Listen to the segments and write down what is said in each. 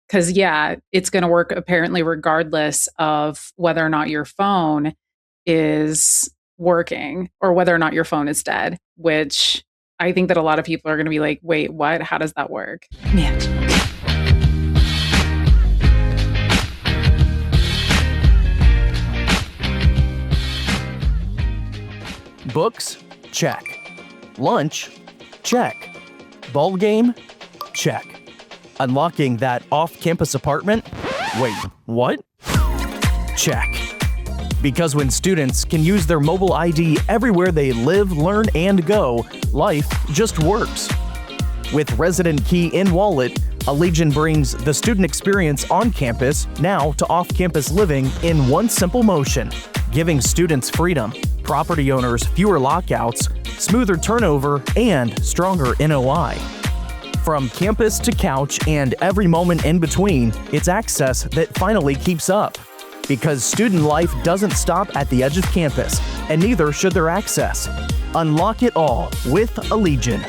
Because, yeah, it's going to work apparently regardless of whether or not your phone is working or whether or not your phone is dead, which I think that a lot of people are going to be like, wait, what? How does that work? Magic. Books? Check. Lunch? Check. Ball game? Check. Unlocking that off-campus apartment? Wait, what? Check. Because when students can use their mobile ID everywhere they live, learn, and go, life just works. With Resident Key in Wallet, Allegiant brings the student experience on campus now to off-campus living in one simple motion, giving students freedom, property owners fewer lockouts, smoother turnover, and stronger NOI. From campus to couch and every moment in between, it's access that finally keeps up. Because student life doesn't stop at the edge of campus, and neither should their access. Unlock it all with Allegiant.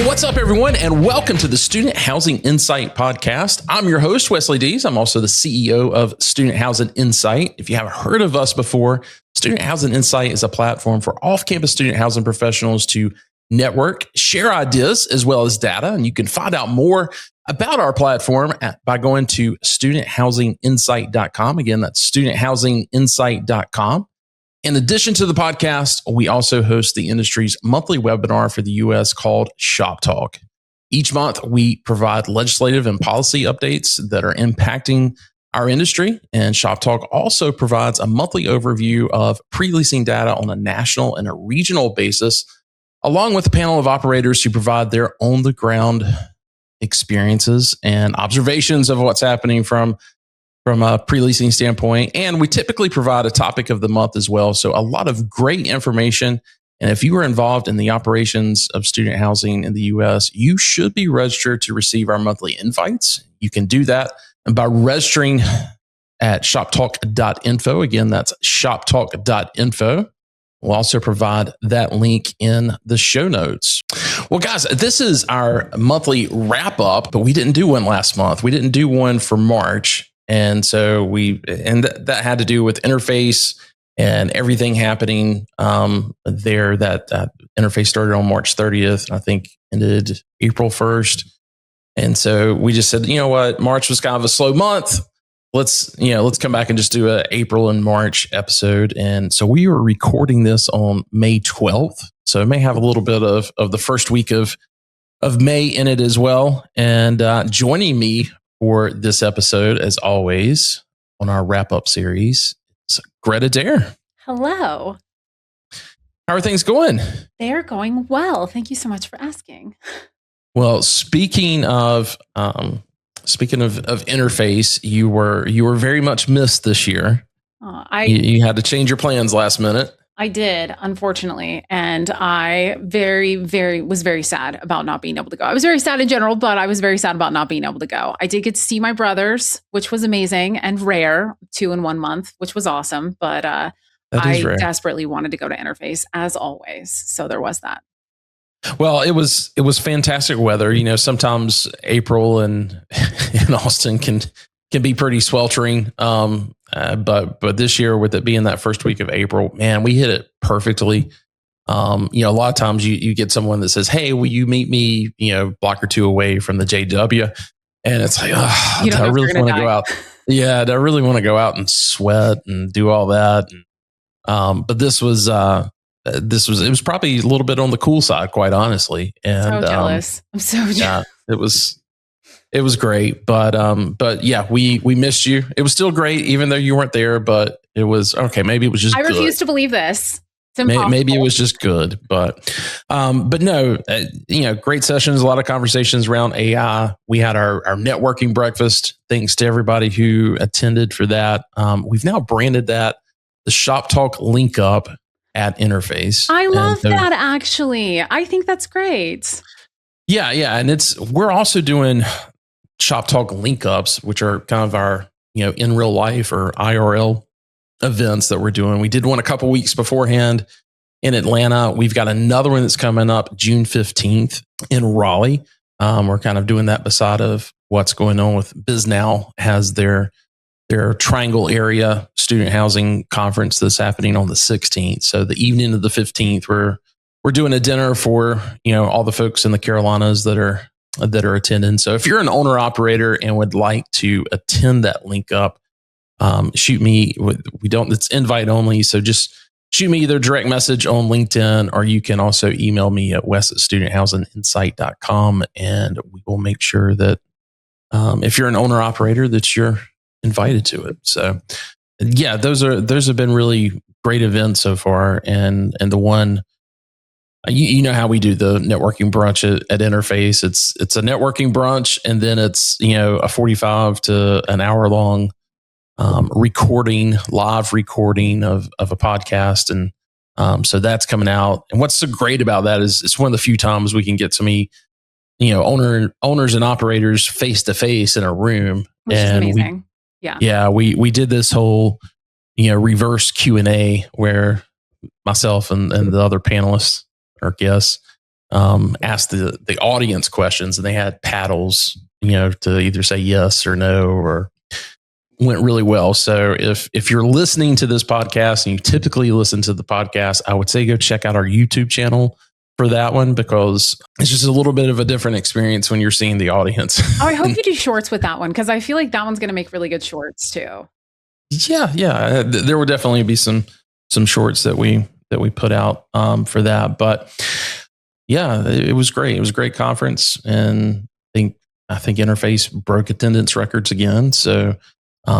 What's up, everyone, and welcome to the Student Housing Insight Podcast. I'm your host, Wes Deese. I'm also the CEO of Student Housing Insight. If you haven't heard of us before, Student Housing Insight is a platform for off-campus student housing professionals to network, share ideas, as well as data. And you can find out more about our platform by going to studenthousinginsight.com. Again, that's studenthousinginsight.com. In addition to the podcast, we also host the industry's monthly webinar for the U.S. called ShopTalk. Each month, we provide legislative and policy updates that are impacting our industry, and ShopTalk also provides a monthly overview of pre-leasing data on a national and a regional basis, along with a panel of operators who provide their on-the-ground experiences and observations of what's happening from a pre-leasing standpoint. And we typically provide a topic of the month as well. So a lot of great information. And if you are involved in the operations of student housing in the U.S., you should be registered to receive our monthly invites. You can do that by registering at shoptalk.info. Again, that's shoptalk.info. We'll also provide that link in the show notes. Well, guys, this is our monthly wrap up, but we didn't do one last month. We didn't do one for March. And so that had to do with interface and everything happening there. That interface started on March 30th, and I think ended April 1st. And so we just said, you know what, March was kind of a slow month. Let's come back and just do an April and March episode. And so we were recording this on May 12th. So it may have a little bit of the first week of May in it as well. And joining me for this episode, as always, on our wrap-up series, is Gretta Dare. Hello. How are things going? They're going well. Thank you so much for asking. Well, speaking of interface, you were very much missed this year. You had to change your plans last minute. I did, unfortunately. And I was very sad about not being able to go. I was very sad in general, but I was very sad about not being able to go. I did get to see my brothers, which was amazing and rare, 2 in 1 month, which was awesome. But I desperately wanted to go to Interface, as always. So there was that. Well, it was fantastic weather. You know, sometimes April in Austin can be pretty sweltering. But this year, with it being that first week of April, man, we hit it perfectly. A lot of times you get someone that says, "Hey, will you meet me, block or two away from the JW?" And it's like, do I really want to go out? Yeah, do I really want to go out and sweat and do all that? But this was probably a little bit on the cool side, quite honestly. And so jealous. I'm so jealous. Yeah, it was great, but yeah, we missed you. It was still great, even though you weren't there. But it was okay. Maybe it was just. I refuse to believe this. It's impossible. Maybe it was just good, but no. Great sessions. A lot of conversations around AI. We had our networking breakfast. Thanks to everybody who attended for that. We've now branded that the ShopTalk Link Up at Interface. I love that. Actually, I think that's great. Yeah, and we're also doing ShopTalk Link Ups, which are kind of our, in real life or IRL events that we're doing. We did one a couple weeks beforehand in Atlanta. We've got another one that's coming up June 15th in Raleigh. We're kind of doing that beside of what's going on with BizNow has their Triangle area student housing conference that's happening on the 16th. So the evening of the 15th, we're doing a dinner for, all the folks in the Carolinas that are attending. So if you're an owner operator and would like to attend that link up, shoot me. It's invite only. So just shoot me either direct message on LinkedIn, or you can also email me at wes@studenthousingInsight.com, and we will make sure that if you're an owner operator that you're invited to it. So yeah, those have been really great events so far. And the one, you know how we do the networking brunch at Interface. It's a networking brunch, and then it's, a 45 to an hour long live recording of a podcast. And so that's coming out. And what's so great about that is it's one of the few times we can get so many, owners and operators face to face in a room. Which is amazing. We did this whole, reverse Q&A where myself and the other panelists or guests asked the audience questions, and they had paddles, to either say yes or no, or went really well. So if you're listening to this podcast and you typically listen to the podcast, I would say go check out our YouTube channel for that one, because it's just a little bit of a different experience when you're seeing the audience. Oh, I hope you do shorts with that one, because I feel like that one's going to make really good shorts too. Yeah. There will definitely be some shorts that we put out for that. But yeah, it was great. It was a great conference, and I think Interface broke attendance records again. So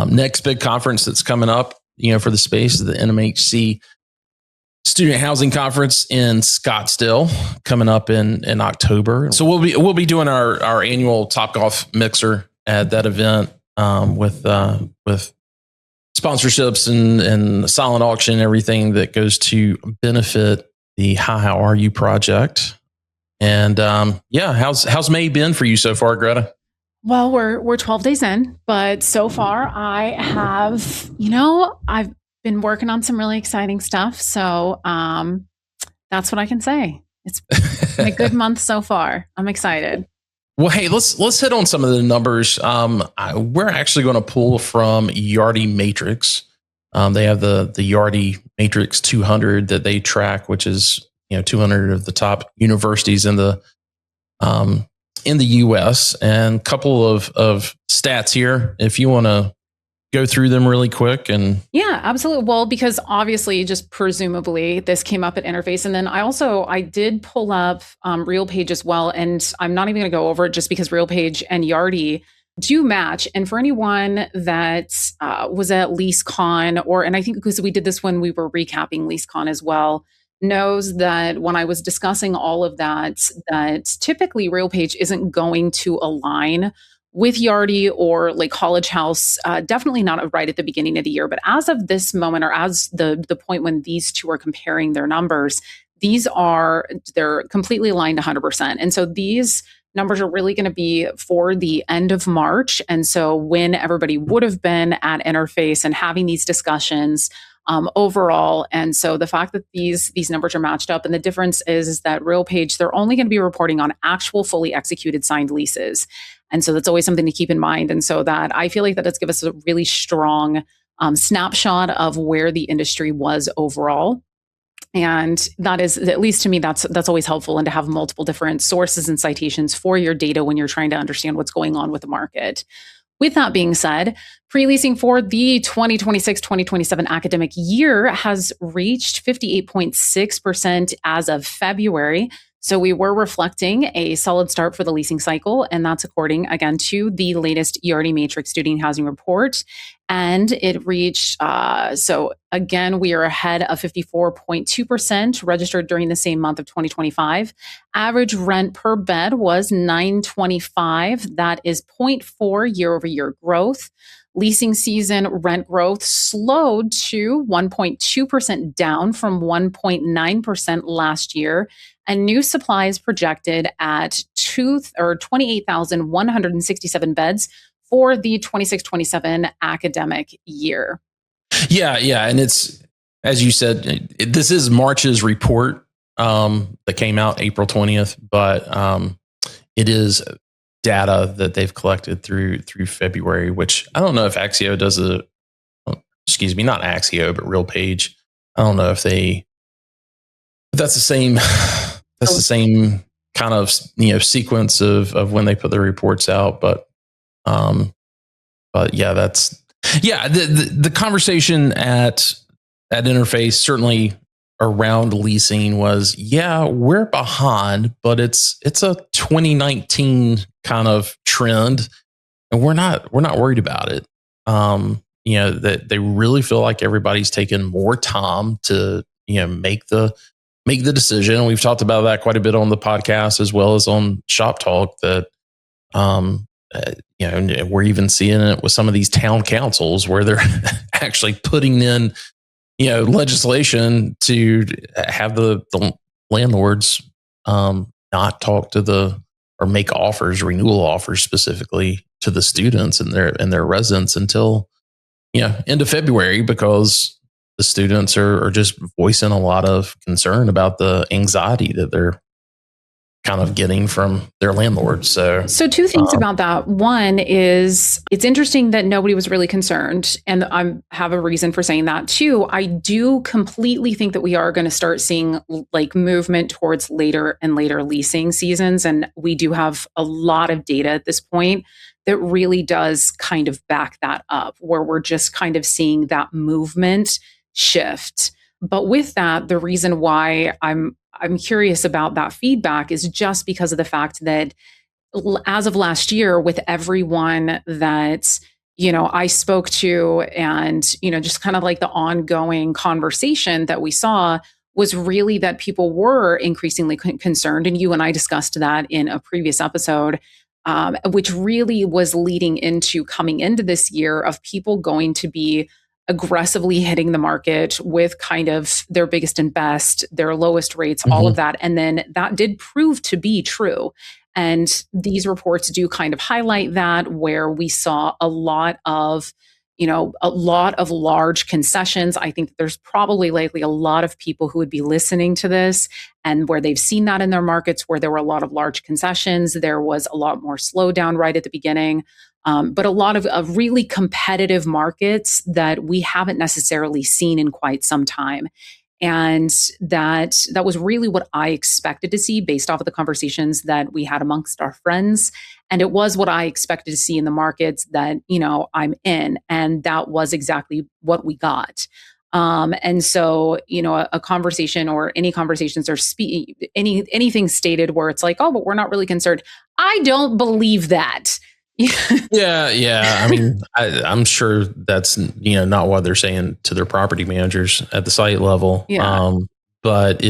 next big conference that's coming up, for the space is the NMHC Student Housing Conference in Scottsdale coming up in October. So we'll be doing our annual Topgolf Mixer at that event with sponsorships and silent auction and everything that goes to benefit the Hi How Are You project. And how's May been for you so far, Greta? Well, we're 12 days in, but so far I have, I've been working on some really exciting stuff. So that's what I can say. It's been a good month so far. I'm excited. Well, hey, let's hit on some of the numbers. We're actually going to pull from Yardi Matrix. They have the Yardi Matrix 200 that they track, which is 200 of the top universities in the U.S. And a couple of stats here, if you want to go through them really quick. And yeah, absolutely. Well, because obviously, just presumably, this came up at Interface, and then I did pull up RealPage as well, and I'm not even going to go over it just because RealPage and Yardi do match. And for anyone that was at LeaseCon, and I think because we did this when we were recapping LeaseCon as well, knows that when I was discussing all of that typically RealPage isn't going to align with Yardi or like College House, definitely not right at the beginning of the year. But as of this moment, or as the point when these two are comparing their numbers, they're completely aligned 100%. And so these numbers are really going to be for the end of March. And so when everybody would have been at Interface and having these discussions overall. And so the fact that these numbers are matched up, and the difference is that RealPage, they're only going to be reporting on actual fully executed signed leases. And so that's always something to keep in mind. And so that I feel like that it's given us a really strong snapshot of where the industry was overall. And that is, at least to me, that's always helpful, and to have multiple different sources and citations for your data when you're trying to understand what's going on with the market. With that being said, pre-leasing for the 2026-2027 academic year has reached 58.6% as of February. So we were reflecting a solid start for the leasing cycle, and that's according, again, to the latest Yardi Matrix Student Housing Report. And it reached, so again, we are ahead of 54.2% registered during the same month of 2025. Average rent per bed was $925. That is 0.4 year-over-year growth. Leasing season rent growth slowed to 1.2% down from 1.9% last year. And new supply is projected at 28,167 beds for the 26-27 academic year. Yeah. And it's, as you said, this is March's report that came out April 20th, but it is data that they've collected through February, which I don't know if Axio does not Axio, but RealPage. I don't know if that's the same, kind of, sequence of when they put the reports out. But yeah, the conversation at Interface, certainly around leasing, was, we're behind, but it's a 2019 kind of trend, and we're not worried about it. That they really feel like everybody's taken more time to make the decision. We've talked about that quite a bit on the podcast as well as on Shop Talk, that we're even seeing it with some of these town councils where they're actually putting in legislation to have the landlords not talk to or make offers, renewal offers specifically, to the students and their residents until end of February, because the students are just voicing a lot of concern about the anxiety that they're kind of getting from their landlords. So two things about that. One is, it's interesting that nobody was really concerned, and I have a reason for saying that. Two, I do completely think that we are going to start seeing like movement towards later and later leasing seasons, and we do have a lot of data at this point that really does kind of back that up, where we're just kind of seeing that movement shift. But with that, the reason why I'm curious about that feedback is just because of the fact that as of last year, with everyone that I spoke to, and just kind of like the ongoing conversation that we saw, was really that people were increasingly concerned, and you and I discussed that in a previous episode, which really was leading into coming into this year of people going to be aggressively hitting the market with kind of their biggest and best, their lowest rates, all of that. And then that did prove to be true. And these reports do kind of highlight that, where we saw a lot of large concessions. I think there's probably likely a lot of people who would be listening to this, and where they've seen that in their markets, where there were a lot of large concessions, there was a lot more slowdown right at the beginning. But a lot of really competitive markets that we haven't necessarily seen in quite some time. And that was really what I expected to see based off of the conversations that we had amongst our friends. And it was what I expected to see in the markets that, I'm in. And that was exactly what we got. And so, a conversation, or any conversations, or anything stated where it's like, oh, but we're not really concerned. I don't believe that. Yeah. I mean, I'm sure that's not what they're saying to their property managers at the site level. Yeah. But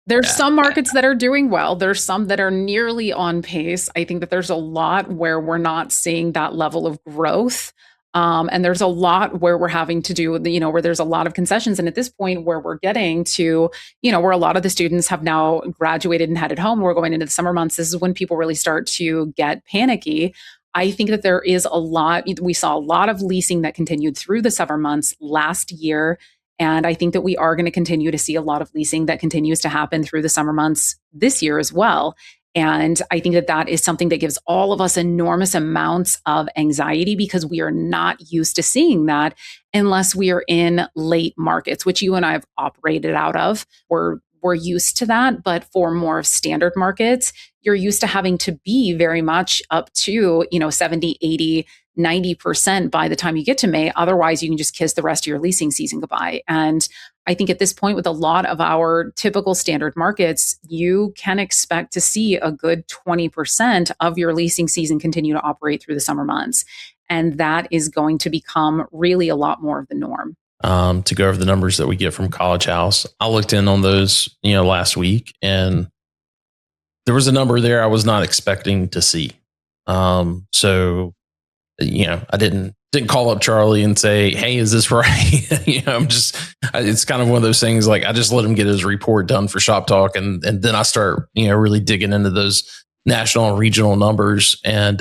there's some markets that are doing well. There's some that are nearly on pace. I think that there's a lot where we're not seeing that level of growth. And there's a lot where we're having to do, where there's a lot of concessions. And at this point, where we're getting to, where a lot of the students have now graduated and headed home, we're going into the summer months. This is when people really start to get panicky. I think that there is we saw a lot of leasing that continued through the summer months last year. And I think that we are going to continue to see a lot of leasing that continues to happen through the summer months this year as well. And I think that is something that gives all of us enormous amounts of anxiety, because we are not used to seeing that unless we are in late markets, which you and I have operated out of. We're used to that. But for more of standard markets, you're used to having to be very much up to, 70, 80, 90% by the time you get to May. Otherwise, you can just kiss the rest of your leasing season goodbye. And I think at this point, with a lot of our typical standard markets, you can expect to see a good 20% of your leasing season continue to operate through the summer months. And that is going to become really a lot more of the norm. To go over the numbers that we get from College House, I looked in on those, last week, and there was a number there I was not expecting to see. So, I didn't call up Charlie and say, hey, is this right? It's kind of one of those things, like, I just let him get his report done for Shop Talk. And then I start, really digging into those national and regional numbers. And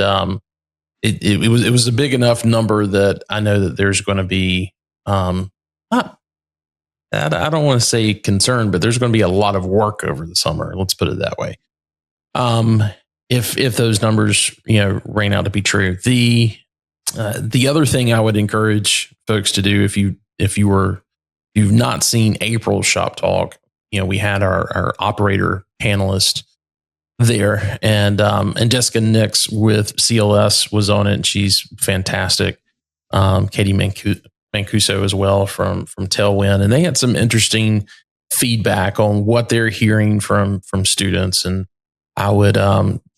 it was a big enough number that I know that there's going to be not, I don't want to say concerned, but there's going to be a lot of work over the summer. Let's put it that way. If those numbers, rain out to be true. The other thing I would encourage folks to do, if you've not seen April's Shop Talk, we had our operator panelist there, and Jessica Nix with CLS was on it, and she's fantastic. Katie Mancuso as well from Tailwind, and they had some interesting feedback on what they're hearing from students. And I would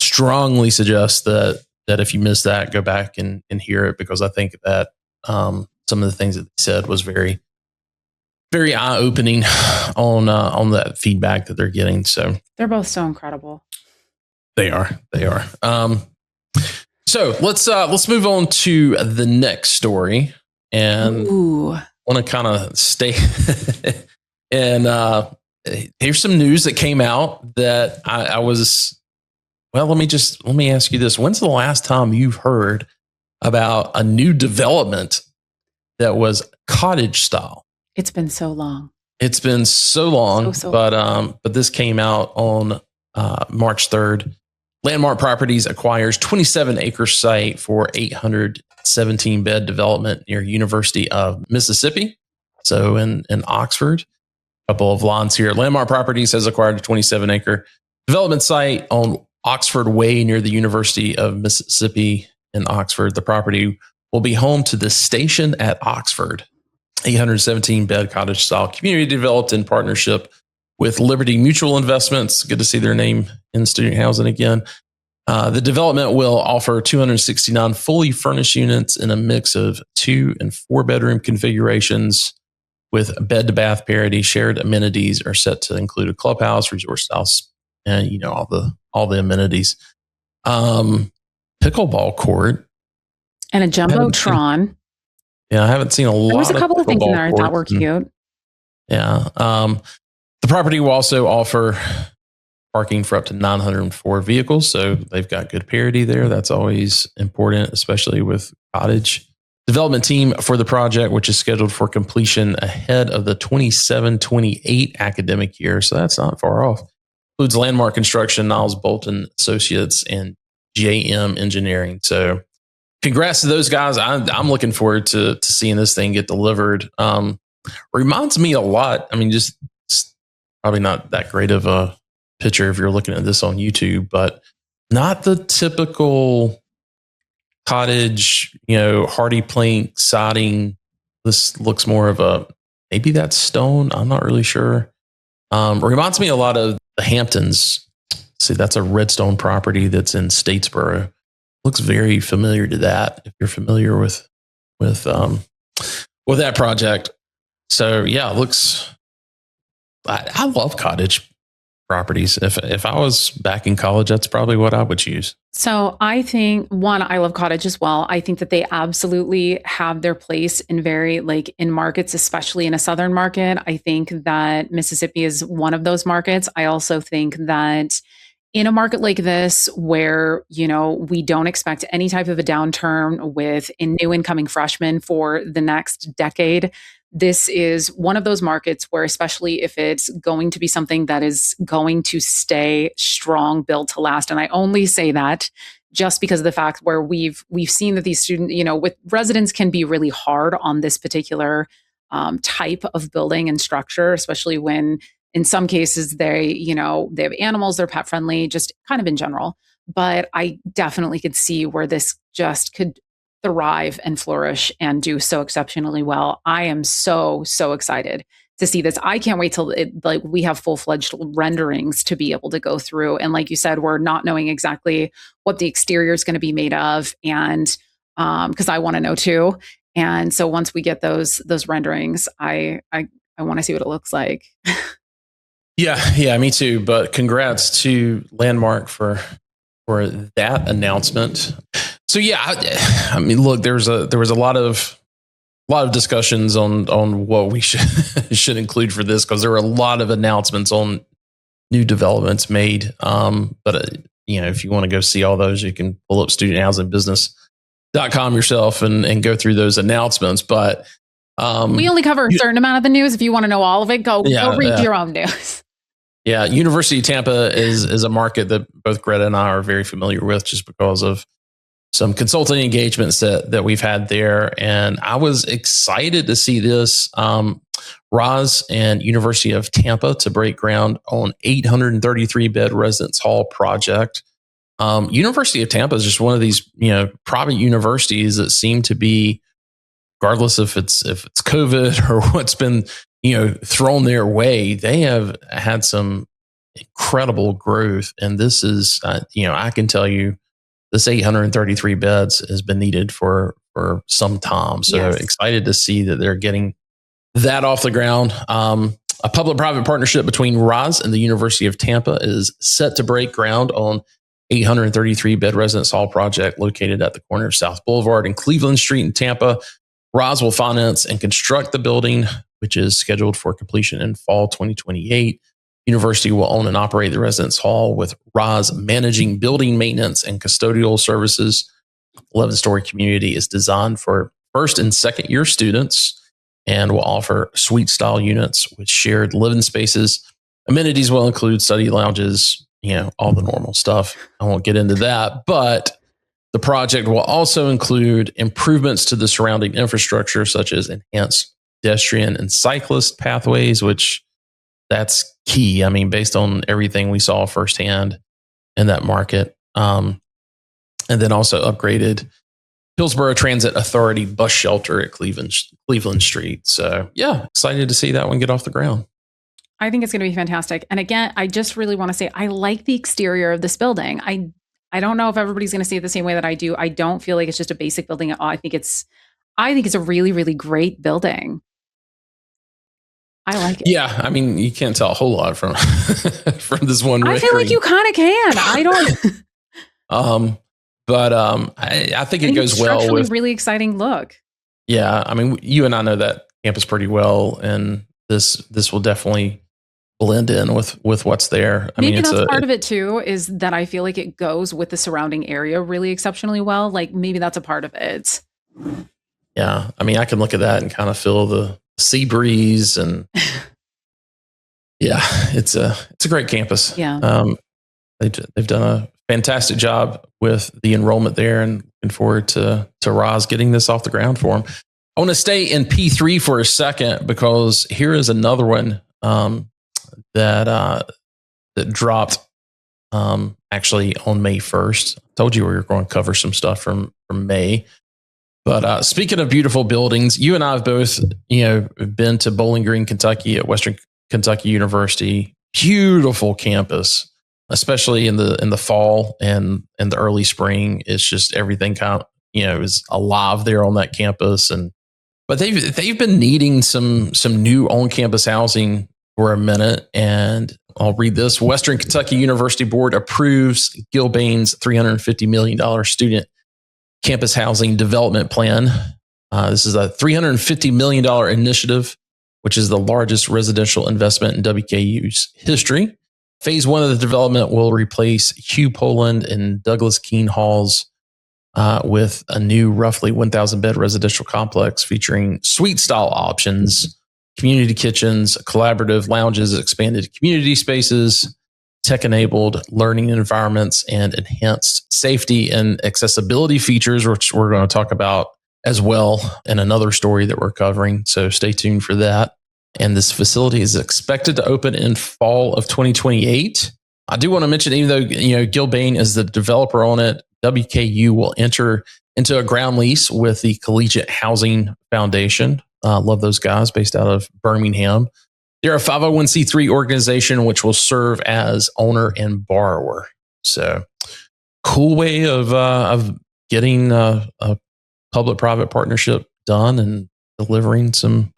strongly suggest that if you missed that, go back and hear it, because I think that some of the things that they said was very, very eye-opening on that feedback that they're getting. So they're both so incredible. They are. So let's move on to the next story, and want to kind of stay. And here's some news that came out that I was. Well, let me ask you this: when's the last time you've heard about a new development that was cottage style? It's been so long. So but this came out on March 3rd. Landmark Properties acquires 27-acre site for 817-bed development near University of Mississippi. So in Oxford. A couple of lines here. Landmark Properties has acquired a 27-acre development site on Oxford Way near the University of Mississippi in Oxford. The property will be home to the Station at Oxford, 817-bed cottage-style community developed in partnership with Liberty Mutual Investments. Good to see their name in student housing again. The development will offer 269 fully furnished units in a mix of 2 and 4 bedroom configurations with bed to bath parity. Shared amenities are set to include a clubhouse, resort house, and all the amenities. Pickleball court and a jumbotron. I haven't seen a lot. There was a couple of things in there I thought were cute. The property will also offer parking for up to 904 vehicles. So they've got good parity there. That's always important, especially with cottage. Development team for the project, which is scheduled for completion ahead of the 27-28 academic year. So that's not far off. Includes Landmark Construction, Niles Bolton Associates, and JM Engineering. So congrats to those guys. I'm looking forward to seeing this thing get delivered. Reminds me a lot. I mean, just probably not that great of a picture if you're looking at this on YouTube, but not the typical cottage, hardy plank siding. This looks more of maybe that's stone. I'm not really sure. Reminds me a lot of the Hamptons. See, that's a Redstone property that's in Statesboro. Looks very familiar to that, if you're familiar with that project. So yeah, it looks. I love cottage properties. If I was back in college, that's probably what I would choose. So I think, one, I love cottage as well. I think that they absolutely have their place in in markets, especially in a southern market. I think that Mississippi is one of those markets. I also think that in a market like this, where, we don't expect any type of a downturn with a new incoming freshmen for the next decade, this is one of those markets where, especially if it's going to be something that is going to stay strong, built to last. And I only say that just because of the fact where we've seen that these students, with residents can be really hard on this particular type of building and structure, especially when in some cases they have animals, they're pet friendly, just kind of in general. But I definitely could see where this just could thrive and flourish and do so exceptionally well. I am so excited to see this. I can't wait till we have full-fledged renderings to be able to go through. And like you said, we're not knowing exactly what the exterior is going to be made of, and because I want to know too. And so once we get those renderings, I want to see what it looks like. Yeah, me too. But congrats to Landmark for that announcement. So yeah, I mean, look, there was a lot of discussions on what we should include for this, because there were a lot of announcements on new developments made. But if you want to go see all those, you can pull up studenthousingbusiness.com yourself and go through those announcements. But We only cover a certain amount of the news. If you want to know all of it, go read your own news. Yeah, University of Tampa is a market that both Greta and I are very familiar with, just because of some consulting engagements that we've had there. And I was excited to see this. Roz and University of Tampa to break ground on 833-bed residence hall project. University of Tampa is just one of these, private universities that seem to be, regardless if it's COVID or what's been, thrown their way, they have had some incredible growth. And this is, I can tell you, this 833 beds has been needed for some time. So excited to see that they're getting that off the ground. A public-private partnership between Roz and the University of Tampa is set to break ground on 833-bed residence hall project located at the corner of South Boulevard and Cleveland Street in Tampa. Roz will finance and construct the building, which is scheduled for completion in fall 2028. University will own and operate the residence hall, with Roz managing building maintenance and custodial services. 11-story community is designed for first and second year students and will offer suite-style units with shared living spaces. Amenities will include study lounges, all the normal stuff. I won't get into that, but the project will also include improvements to the surrounding infrastructure, such as enhanced pedestrian and cyclist pathways, which that's key. I mean, based on everything we saw firsthand in that market. And then also upgraded Hillsborough Transit Authority bus shelter at Cleveland Street. So yeah, excited to see that one get off the ground. I think it's going to be fantastic. And again, I just really want to say, I like the exterior of this building. I don't know if everybody's going to see it the same way that I do. I don't feel like it's just a basic building at all. I think it's a really, really great building. I like it. Yeah, I mean, you can't tell a whole lot from from this one. I feel like you kind of can. I don't. I think it goes well with really exciting look. Yeah, I mean, you and I know that campus pretty well, and this will definitely blend in with what's there. Maybe that's part of it too, is that I feel like it goes with the surrounding area really exceptionally well. Like maybe that's a part of it. Yeah, I mean, I can look at that and kind of feel the sea breeze, and yeah, it's a great campus. Yeah, they've done a fantastic job with the enrollment there, and looking forward to Roz getting this off the ground for them. I want to stay in P3 for a second, because here is another one that dropped actually on May 1st. I told you we were going to cover some stuff from May. But speaking of beautiful buildings, you and I have both, been to Bowling Green, Kentucky at Western Kentucky University. Beautiful campus, especially in the fall and the early spring. It's just everything kind of, is alive there on that campus. But they've been needing some new on-campus housing for a minute. And I'll read this. Western Kentucky University Board approves Gilbane's $350 million student campus housing development plan. This is a $350 million initiative, which is the largest residential investment in WKU's history. Phase 1 of the development will replace Hugh Poland and Douglas Keene halls with a new roughly 1,000-bed residential complex featuring suite-style options, community kitchens, collaborative lounges, expanded community spaces, tech-enabled learning environments, and enhanced safety and accessibility features, which we're going to talk about as well in another story that we're covering. So stay tuned for that. And this facility is expected to open in fall of 2028. I do want to mention, even though Gilbane is the developer on it, WKU will enter into a ground lease with the Collegiate Housing Foundation. Love those guys, based out of Birmingham. They're a 501c3 organization which will serve as owner and borrower. So, cool way of getting a public-private partnership done and delivering some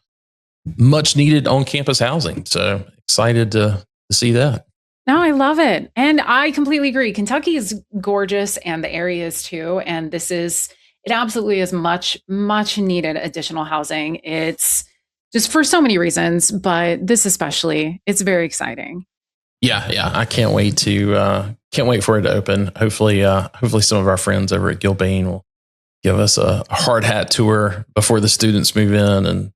much needed on-campus housing. So excited to see that. No, I love it. And I completely agree. Kentucky is gorgeous, and the area is too. And it absolutely is much needed additional housing. It's just for so many reasons, but this especially, it's very exciting. Yeah. I can't wait for it to open. Hopefully some of our friends over at Gilbane will give us a hard hat tour before the students move in and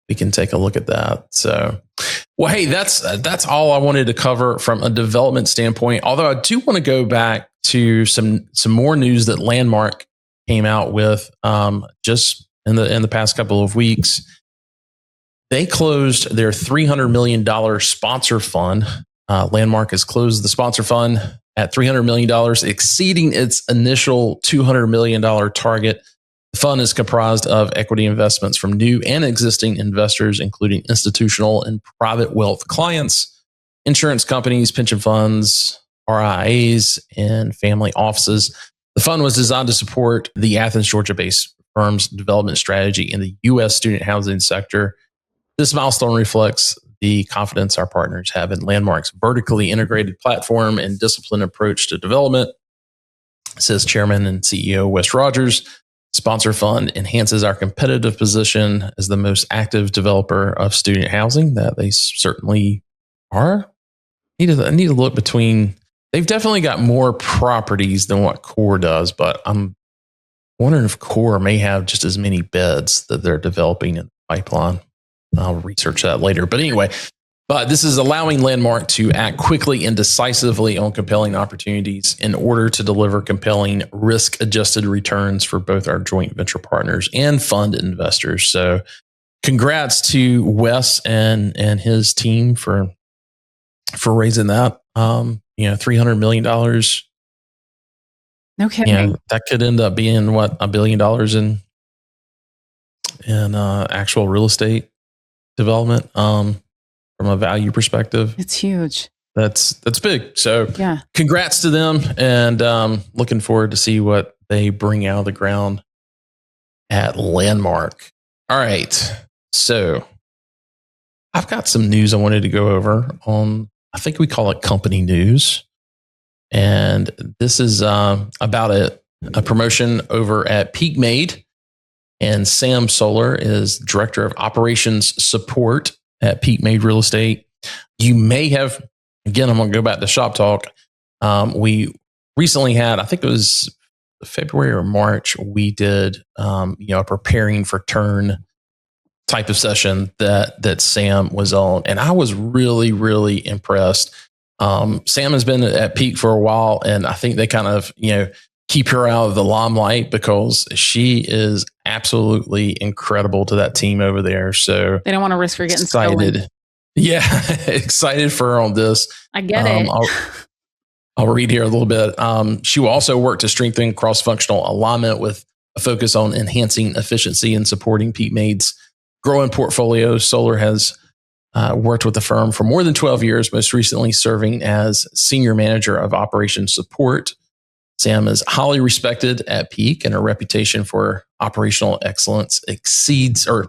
we can take a look at that. So, well, hey, that's all I wanted to cover from a development standpoint. Although I do want to go back to some more news that Landmark came out with just in the past couple of weeks. They closed their $300 million sponsor fund. Landmark has closed the sponsor fund at $300 million, exceeding its initial $200 million target. The fund is comprised of equity investments from new and existing investors, including institutional and private wealth clients, insurance companies, pension funds, RIAs, and family offices. The fund was designed to support the Athens, Georgia-based firm's development strategy in the U.S. student housing sector. This milestone reflects the confidence our partners have in Landmark's vertically integrated platform and disciplined approach to development, says Chairman and CEO Wes Rogers. Sponsor Fund enhances our competitive position as the most active developer of student housing that they certainly are. I need to look between. They've definitely got more properties than what Core does, but I'm wondering if Core may have just as many beds that they're developing in the pipeline. I'll research that later. But anyway, this is allowing Landmark to act quickly and decisively on compelling opportunities in order to deliver compelling risk-adjusted returns for both our joint venture partners and fund investors. So congrats to Wes and his team for raising that. $300 million. Okay. That could end up being what, $1 billion in actual real estate development. From a value perspective, it's huge. That's big. So yeah, congrats to them, and looking forward to see what they bring out of the ground at Landmark. All right. So I've got some news I wanted to go over on, I think we call it company news. And this is about a promotion over at Peak Made. And Sam Solar is Director of Operations Support at Peak Made Real Estate. You may have, again, I'm going to go back to Shop Talk. We recently had, I think it was February or March, we did a preparing for turn type of session that Sam was on. And I was really, really impressed. Sam has been at Peak for a while, and I think they kind of, keep her out of the limelight because she is absolutely incredible to that team over there. So they don't want to risk her getting excited. stolen. Yeah, excited for her on this. I get it. I'll read here a little bit. She will also work to strengthen cross-functional alignment with a focus on enhancing efficiency and supporting Peak Made's growing portfolio. Solar has worked with the firm for more than 12 years, most recently serving as Senior Manager of Operations Support. Sam is highly respected at Peak, and her reputation for operational excellence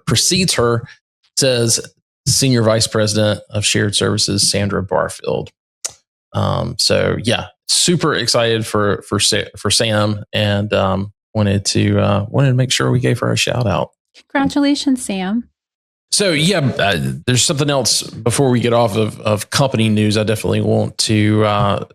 precedes her, says Senior Vice President of Shared Services, Sandra Barfield. So yeah, super excited for Sam, and wanted to make sure we gave her a shout out. Congratulations, Sam. So yeah, there's something else before we get off of company news. I definitely want to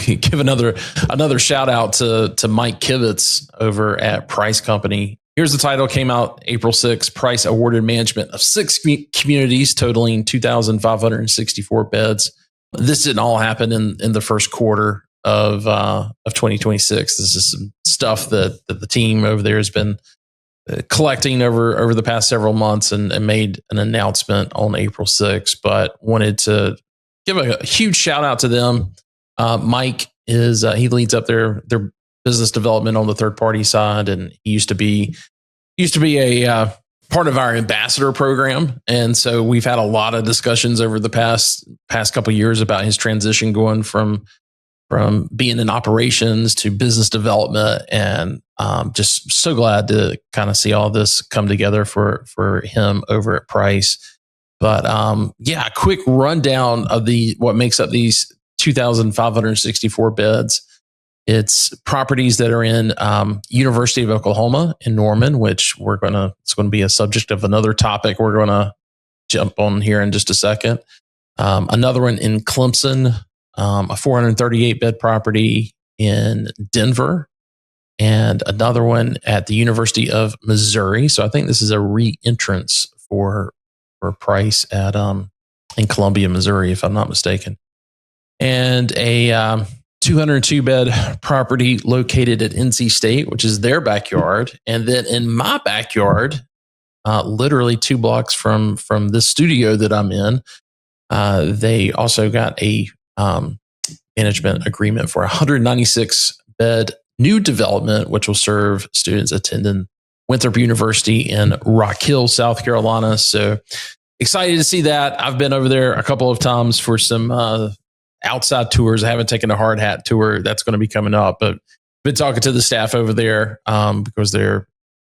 give another shout out to Mike Kivitz over at Price Company. Here's the title. Came out April 6th. Price awarded management of 6 communities totaling 2,564 beds. This didn't all happen in the first quarter of 2026. This is some stuff that the team over there has been collecting over the past several months, and made an announcement on April 6th. But wanted to give a huge shout out to them. Mike is he leads up their business development on the third party side, and he used to be a part of our ambassador program. And so we've had a lot of discussions over the past couple of years about his transition going from being in operations to business development, and just so glad to kind of see all this come together for him over at Price. But yeah, a quick rundown of what makes up these 2,564 beds. It's properties that are in University of Oklahoma in Norman, which it's going to be a subject of another topic we're going to jump on here in just a second. Another one in Clemson, a 438 bed property in Denver, and another one at the University of Missouri. So I think this is a re-entrance for a price at in Columbia, Missouri, if I'm not mistaken, and a 202 bed property located at NC State, which is their backyard, and then in my backyard, literally 2 blocks from this studio that I'm in, they also got a management agreement for a 196 bed new development, which will serve students attending Winthrop University in Rock Hill, South Carolina. So excited to see that. I've been over there a couple of times for some outside tours. I haven't taken a hard hat tour. That's going to be coming up, but been talking to the staff over there because they're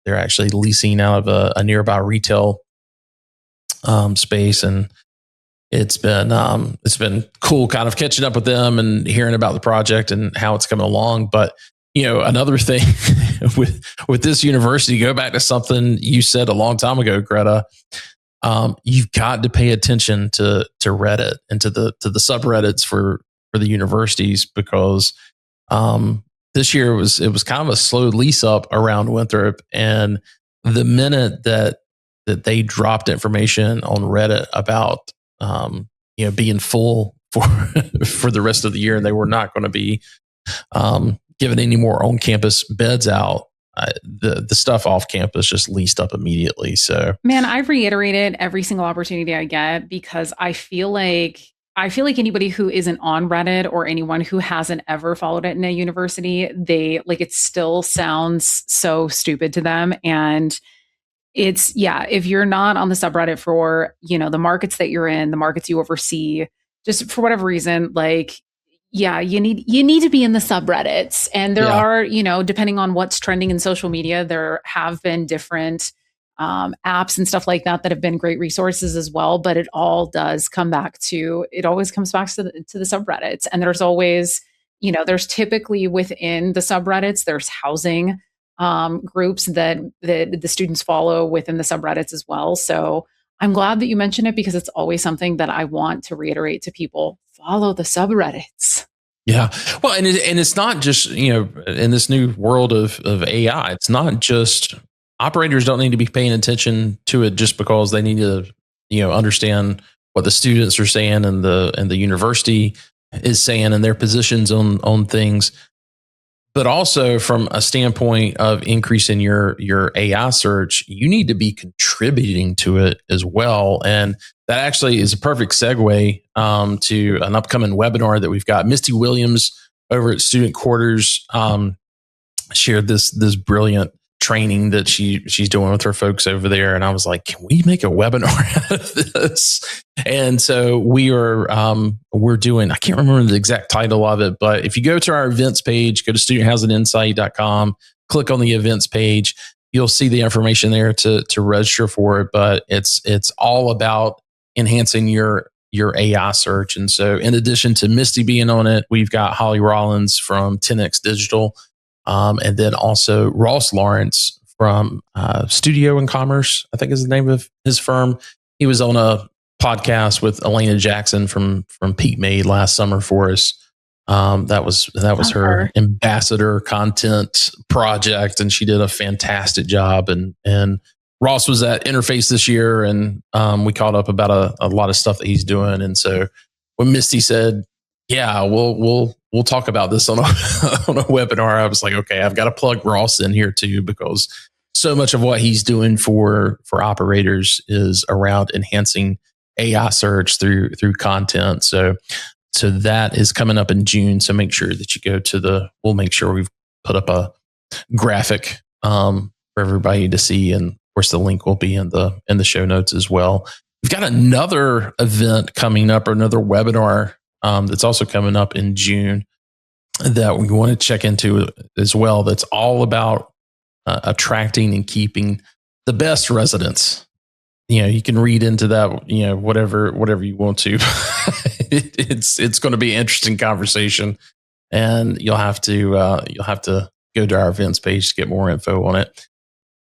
actually leasing out of a nearby retail space, and it's been cool kind of catching up with them and hearing about the project and how it's coming along. But another thing with this university, go back to something you said a long time ago, Greta. You've got to pay attention to Reddit and to the subreddits for the universities, because this year it was kind of a slow lease up around Winthrop, and the minute that they dropped information on Reddit about being full for the rest of the year, and they were not going to be giving any more on campus beds out, the stuff off campus just leased up immediately. So, man, I reiterate it every single opportunity I get, because I feel like anybody who isn't on Reddit or anyone who hasn't ever followed it in a university, it still sounds so stupid to them. And if you're not on the subreddit for, the markets that you're in, the markets you oversee, just for whatever reason, you need to be in the subreddits. And there are, depending on what's trending in social media, there have been different apps and stuff like that have been great resources as well. But it all always comes back to the subreddits. And there's always, there's typically within the subreddits, there's housing groups that the students follow within the subreddits as well. So I'm glad that you mentioned it, because it's always something that I want to reiterate to people. Follow the subreddits. Yeah. Well, and it's not just, in this new world of AI, it's not just operators don't need to be paying attention to it just because they need to, understand what the students are saying and the university is saying and their positions on things. But also from a standpoint of increasing your AI search, you need to be contributing to it as well. And that actually is a perfect segue to an upcoming webinar that we've got. Misty Williams over at Student Quarters shared this brilliant training that she's doing with her folks over there. And I was like, can we make a webinar out of this? And so we're doing, I can't remember the exact title of it, but if you go to our events page, go to studenthousinginsight.com, click on the events page, you'll see the information there to register for it. But it's all about enhancing your AI search. And so in addition to Misty being on it, we've got Holly Rollins from 10X Digital, and then also Ross Lawrence from Studio and Commerce, I think is the name of his firm. He was on a podcast with Elena Jackson from Peak Made last summer for us. That was her ambassador content project, and she did a fantastic job. And Ross was at Interface this year, and we caught up about a lot of stuff that he's doing. And so when Misty said, "Yeah, we'll talk about this on a on a webinar," I was like, okay, I've got to plug Ross in here too, because so much of what he's doing for operators is around enhancing AI search through content. So that is coming up in June. So make sure that you go to we'll make sure we've put up a graphic for everybody to see. And of course, the link will be in the show notes as well. We've got another event coming up, or another webinar that's also coming up in June that we want to check into as well. That's all about attracting and keeping the best residents. You can read into that, whatever you want to. It's going to be an interesting conversation, and you'll have to go to our events page to get more info on it.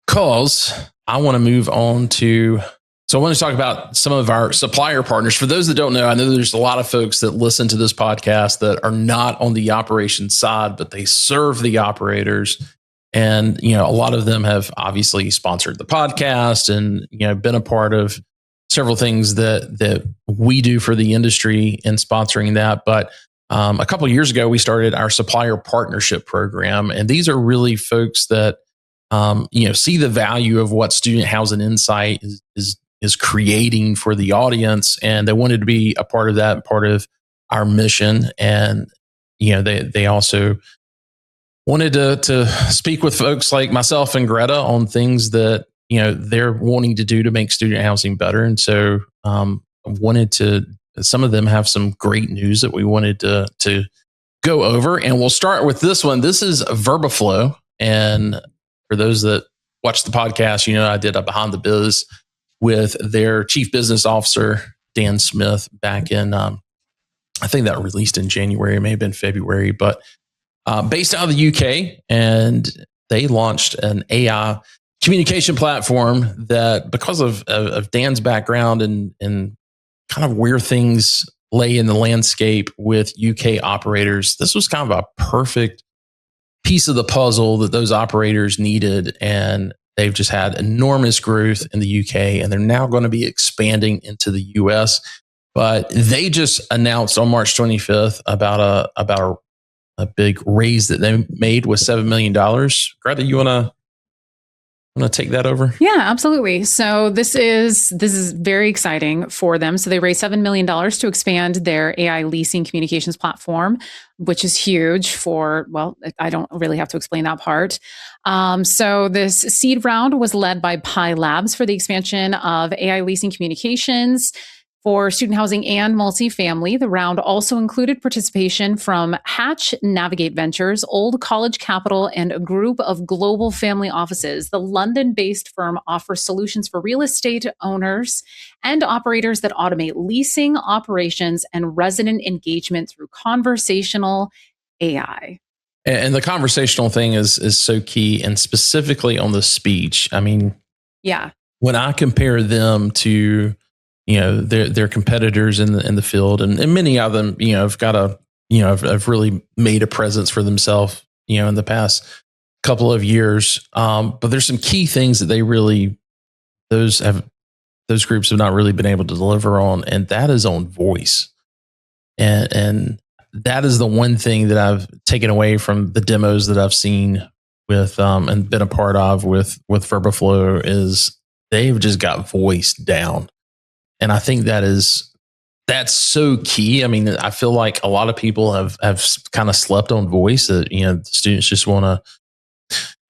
Cause I want to move on to. So I want to talk about some of our supplier partners. For those that don't know, I know there's a lot of folks that listen to this podcast that are not on the operations side, but they serve the operators. And, a lot of them have obviously sponsored the podcast and, been a part of several things that we do for the industry in sponsoring that. But a couple of years ago, we started our supplier partnership program, and these are really folks that see the value of what Student Housing Insight is creating for the audience, and they wanted to be a part of that, part of our mission. And they also wanted to speak with folks like myself and Gretta on things that they're wanting to do to make student housing better. And so some of them have some great news that we wanted to go over. And we'll start with this one. This is VerbaFlow. And for those that watch the podcast, I did a Behind the Biz with their chief business officer, Dan Smith, back in, I think that released in January, it may have been February, but based out of the UK. And they launched an AI communication platform that, because of Dan's background and kind of where things lay in the landscape with UK operators, this was kind of a perfect piece of the puzzle that those operators needed. And they've just had enormous growth in the UK, and they're now going to be expanding into the US. But they just announced on March 25th about a big raise that they made with $7 million. Greta, you want to take that over? Yeah, absolutely. So this is very exciting for them. So they raised $7 million to expand their AI leasing communications platform, which is huge for, well, I don't really have to explain that part. So this seed round was led by Pi Labs for the expansion of AI leasing communications for student housing and multifamily. The round also included participation from Hatch Navigate Ventures, Old College Capital, and a group of global family offices. The London-based firm offers solutions for real estate owners and operators that automate leasing, operations, and resident engagement through conversational AI. And the conversational thing is so key, and specifically on the speech. I mean, yeah, when I compare them to their competitors in the field, and many of them, have got have really made a presence for themselves, in the past couple of years. But there's some key things that those groups have not really been able to deliver on, and that is on voice. And that is the one thing that I've taken away from the demos that I've seen with and been a part of with VerbaFlow is they've just got voice down. And I think that's so key. I mean, I feel like a lot of people have kind of slept on voice, that, students just want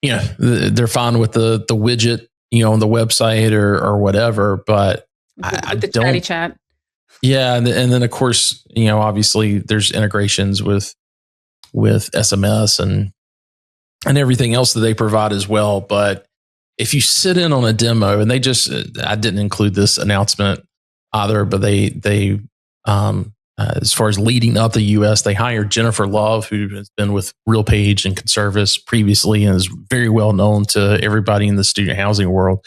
to, they're fine with the widget, on the website or whatever, but I the don't. chatty chat. Yeah. And then of course, obviously there's integrations with SMS and everything else that they provide as well. But if you sit in on a demo, and I didn't include this announcement either, but they as far as leading up the US, they hired Jennifer Love, who has been with RealPage and Conservice previously and is very well known to everybody in the student housing world.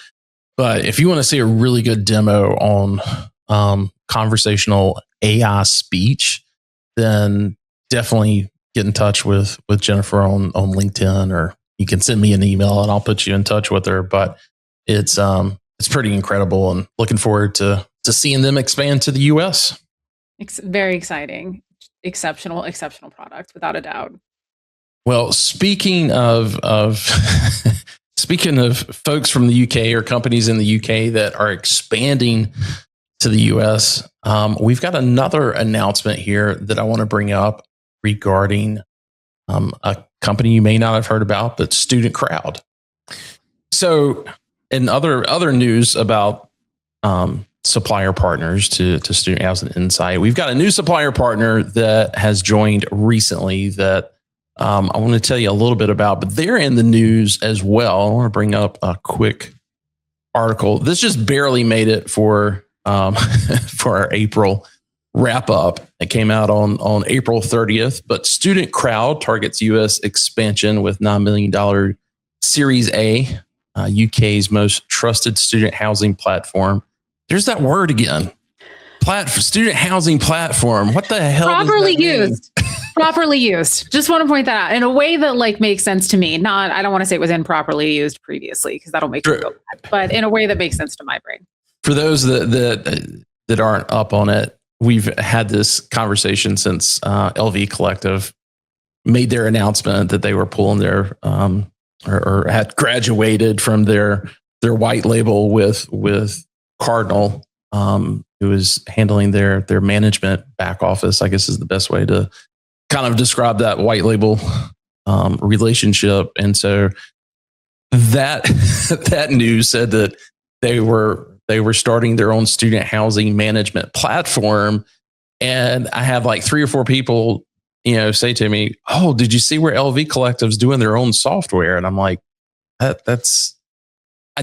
But if you want to see a really good demo on conversational AI speech, then definitely get in touch with Jennifer on LinkedIn, or you can send me an email and I'll put you in touch with her. But it's pretty incredible, and looking forward to seeing them expand to the US. It's very exciting. Exceptional product, without a doubt. Well, speaking of folks from the UK or companies in the UK that are expanding to the US, we've got another announcement here that I want to bring up regarding a company you may not have heard about, but Student Crowd. So, in other news about supplier partners to Student Housing Insight, we've got a new supplier partner that has joined recently that I want to tell you a little bit about, but they're in the news as well. I want to bring up a quick article. This just barely made it for our April wrap up. It came out on April 30th, but Student Crowd targets US expansion with $9 million Series A, UK's most trusted student housing platform. There's that word again. Student housing platform. What the hell? Properly used. Properly used. Just want to point that out in a way that makes sense to me. I don't want to say it was improperly used previously, because that'll make me feel bad, but in a way that makes sense to my brain. For those that aren't up on it, we've had this conversation since LV Collective made their announcement that they were pulling their or had graduated from their white label with Cardinal, who is handling their management back office, I guess is the best way to kind of describe that white label relationship. And so that news said that they were starting their own student housing management platform. And I had like 3 or 4 people, say to me, "Oh, did you see where LV Collective's doing their own software?" And I'm like, I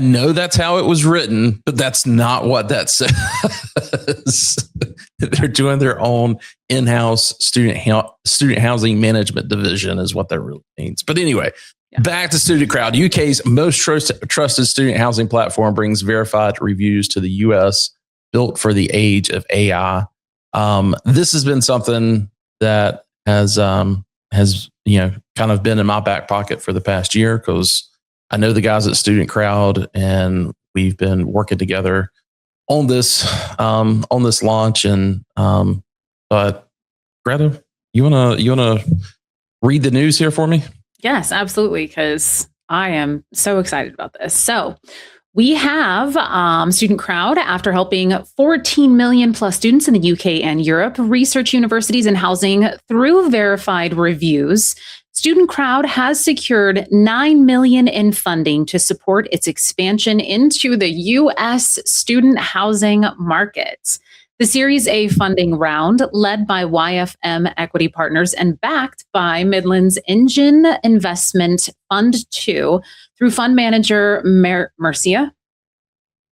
know that's how it was written, but that's not what that says. They're doing their own in-house student housing management division is what that really means. But anyway, back to Student Crowd. UK's most trusted student housing platform brings verified reviews to the US, built for the age of AI. This has been something that has kind of been in my back pocket for the past year, because I know the guys at Student Crowd, and we've been working together on this launch. And but Greta, you wanna read the news here for me? Yes, absolutely, because I am so excited about this. So we have Student Crowd, after helping 14 million plus students in the UK and Europe research universities and housing through verified reviews. Student Crowd has secured $9 million in funding to support its expansion into the U.S. student housing markets. The Series A funding round, led by YFM Equity Partners and backed by Midland's Engine Investment Fund 2 through fund manager Mercia.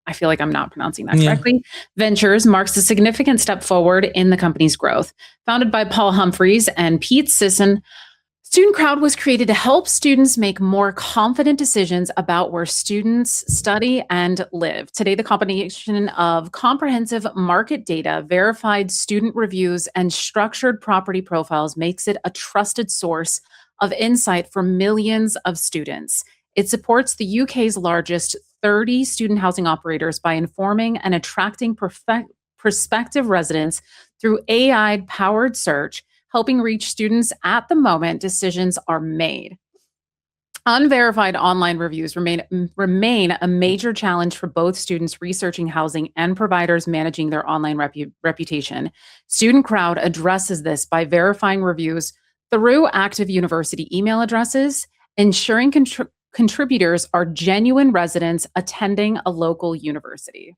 I feel like I'm not pronouncing that correctly. Ventures marks a significant step forward in the company's growth. Founded by Paul Humphreys and Pete Sisson, Student Crowd was created to help students make more confident decisions about where students study and live. Today, the combination of comprehensive market data, verified student reviews, and structured property profiles makes it a trusted source of insight for millions of students. It supports the UK's largest 30 student housing operators by informing and attracting prospective residents through AI-powered search, helping reach students at the moment decisions are made. Unverified online reviews remain a major challenge for both students researching housing and providers managing their online reputation. Student Crowd addresses this by verifying reviews through active university email addresses, ensuring contributors are genuine residents attending a local university.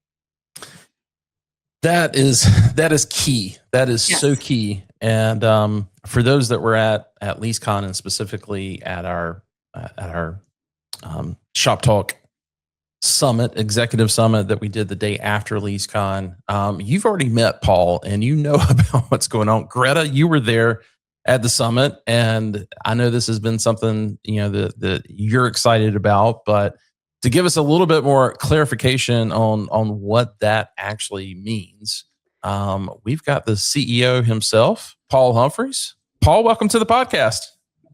That is key. That is so key. And for those that were at LeaseCon, and specifically at our ShopTalk Summit, executive summit that we did the day after LeaseCon, you've already met Paul, and you know about what's going on. Greta, you were there at the summit, and I know this has been something that you're excited about, but to give us a little bit more clarification on what that actually means, we've got the CEO himself, Paul Humphreys. Paul, welcome to the podcast.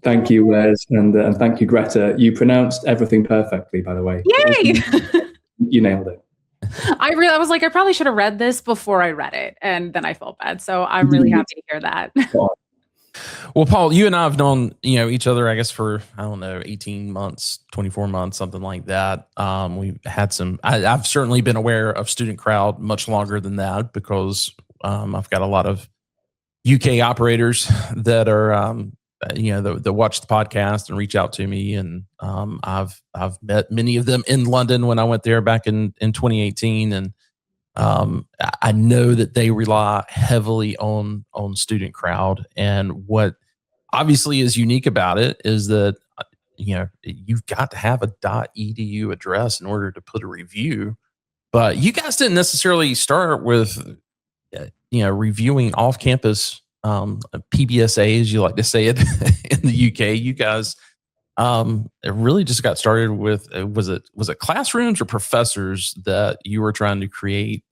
Thank you, Wes, and thank you, Greta. You pronounced everything perfectly, by the way. Yay! You nailed it. I was like, I probably should have read this before I read it, and then I felt bad. So I'm really happy to hear that. Well, Paul, you and I have known each other, I guess, for 18 months, 24 months, something like that. We've had some. I've certainly been aware of Student Crowd much longer than that, because I've got a lot of UK operators that are that watch the podcast and reach out to me, and I've met many of them in London when I went there back in 2018, and I know that they rely heavily on Student Crowd. And what obviously is unique about it is that you've got to have a .edu address in order to put a review. But you guys didn't necessarily start with reviewing off-campus PBSA, as you like to say it in the UK. You guys it really just got started with was it classrooms or professors that you were trying to create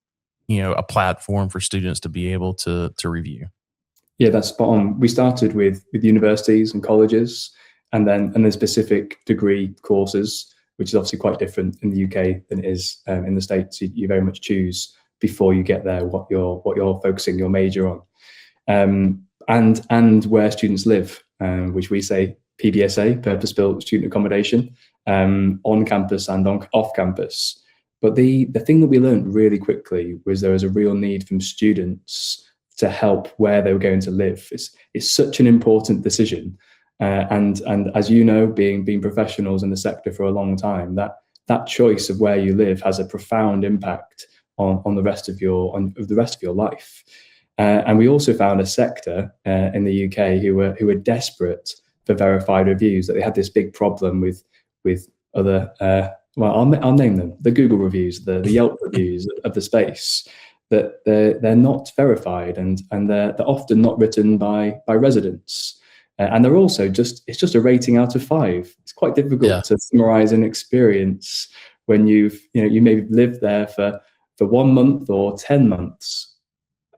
a platform for students to be able to review? Yeah, that's spot on. We started with universities and colleges, and then specific degree courses, which is obviously quite different in the UK than it is in the States. You very much choose before you get there what you're focusing your major on, and where students live, which we say PBSA, purpose-built student accommodation, on campus and off campus. But the thing that we learned really quickly was there was a real need from students to help where they were going to live. It's such an important decision, and as you know, being professionals in the sector for a long time, that choice of where you live has a profound impact on the rest of your life. And we also found a sector in the UK who were desperate for verified reviews. That they had this big problem with other. I'll name them, the Google reviews, the Yelp reviews of the space, that they're not verified, and they're often not written by residents, and they're also it's just a rating out of 5. It's quite difficult to summarize an experience when you maybe lived there for 1 month or 10 months.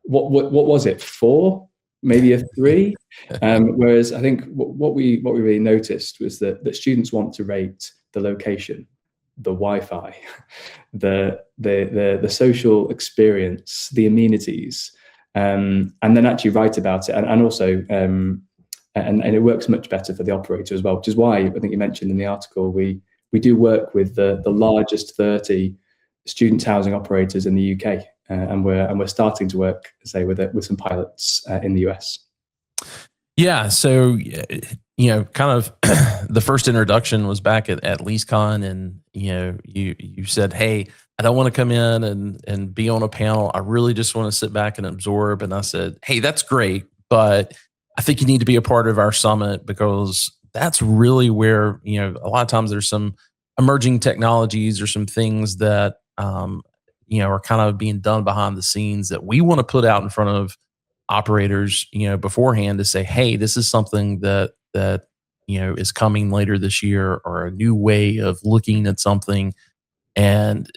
What was it, 4, maybe a 3? Whereas I think what we really noticed was that students want to rate the location, the Wi-Fi, the social experience, the amenities, and then actually write about it, and also and it works much better for the operator as well, which is why I think you mentioned in the article we do work with the largest 30 student housing operators in the UK, and we're starting to work, say, with some pilots in the US. Yeah, so kind of the first introduction was back at LeaseCon, and you said, "Hey, I don't want to come in and be on a panel. I really just want to sit back and absorb." And I said, "Hey, that's great, but I think you need to be a part of our summit, because that's really where a lot of times there's some emerging technologies or some things that are kind of being done behind the scenes that we want to put out in front of operators, beforehand, to say, hey, this is something that is coming later this year, or a new way of looking at something." And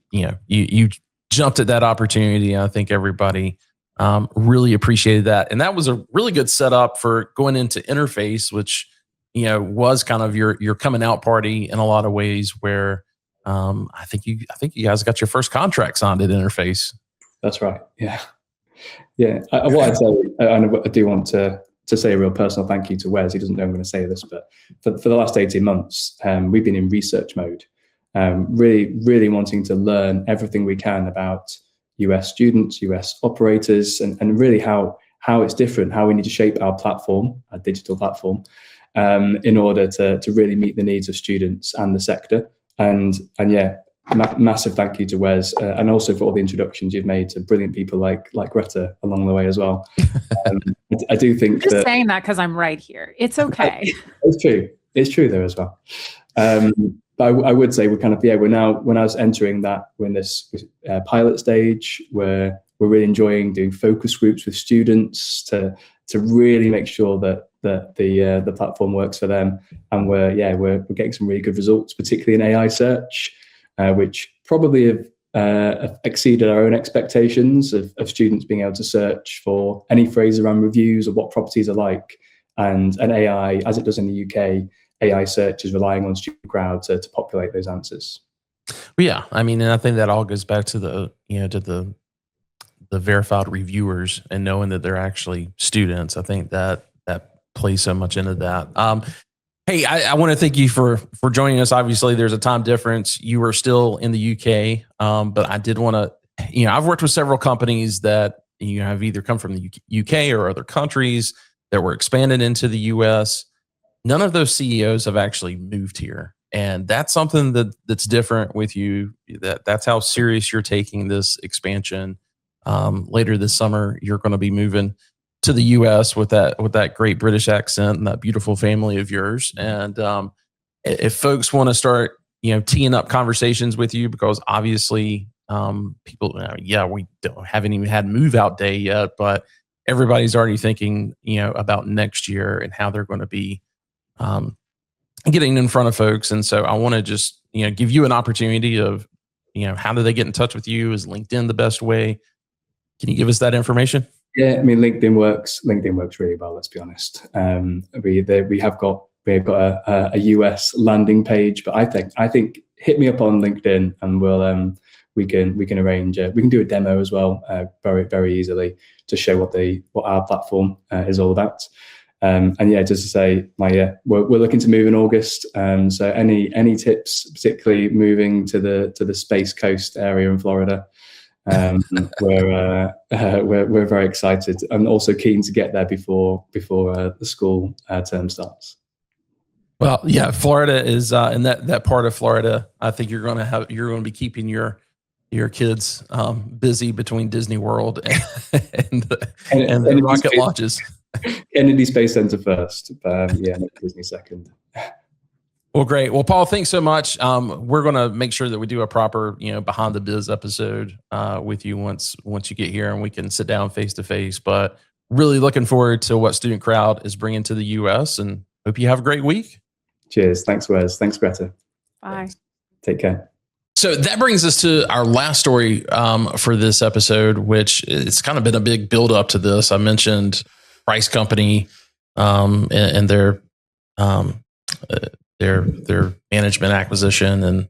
you jumped at that opportunity. I think everybody really appreciated that, and that was a really good setup for going into Interface, which was kind of your coming out party in a lot of ways. Where I think you guys got your first contract signed at Interface. That's right. Yeah. What I'd say, and I do want to say a real personal thank you to Wes. He doesn't know I'm going to say this, but for the last 18 months, we've been in research mode, really wanting to learn everything we can about US students, US operators, and really how it's different, how we need to shape our platform, our digital platform, in order to really meet the needs of students and the sector. And massive thank you to Wes, and also for all the introductions you've made to brilliant people like Gretta along the way as well. I do think I'm just saying that because I'm right here. It's okay. It's true though as well. But I would say we're kind of we're now, when I was entering that, we're in this pilot stage where we're really enjoying doing focus groups with students to really make sure that the platform works for them, and we're getting some really good results, particularly in AI search, which probably have exceeded our own expectations of students being able to search for any phrase around reviews or what properties are like, and AI, as it does in the UK, AI search is relying on student crowd to populate those answers. Well, yeah, I mean, and I think that all goes back to the verified reviewers and knowing that they're actually students. I think that plays so much into that. Hey, I want to thank you for joining us. Obviously, there's a time difference. You are still in the UK, but I did want to, I've worked with several companies that have either come from the UK or other countries that were expanded into the US. None of those CEOs have actually moved here, and that's something that's different with you. That's how serious you're taking this expansion. Later this summer, you're going to be moving to the US with that great British accent and that beautiful family of yours. And if folks want to start, teeing up conversations with you, because obviously people, we haven't even had move out day yet, but everybody's already thinking, about next year and how they're going to be getting in front of folks. And so I want to just, give you an opportunity of, how do they get in touch with you? Is LinkedIn the best way? Can you give us that information? Yeah, I mean, LinkedIn works really well, let's be honest. We have got we've got a US landing page. But I think hit me up on LinkedIn, and we can arrange. We can do a demo as well, very very easily, to show what our platform is all about. And yeah, just to say, we're looking to move in August. So any tips, particularly moving to the Space Coast area in Florida? We're very excited, and also keen to get there before the school term starts. Well, yeah, Florida is in that part of Florida. I think you're going to be keeping your kids busy between Disney World and the rocket launches. Kennedy Space Center first, Disney second. Well, great. Well, Paul, thanks so much. We're going to make sure that we do a proper, behind the biz episode with you once you get here, and we can sit down face to face. But really looking forward to what Student Crowd is bringing to the U.S. and hope you have a great week. Cheers. Thanks, Wes. Thanks, Greta. Bye. Take care. So that brings us to our last story for this episode, which it's kind of been a big build up to this. I mentioned Price Company and their management acquisition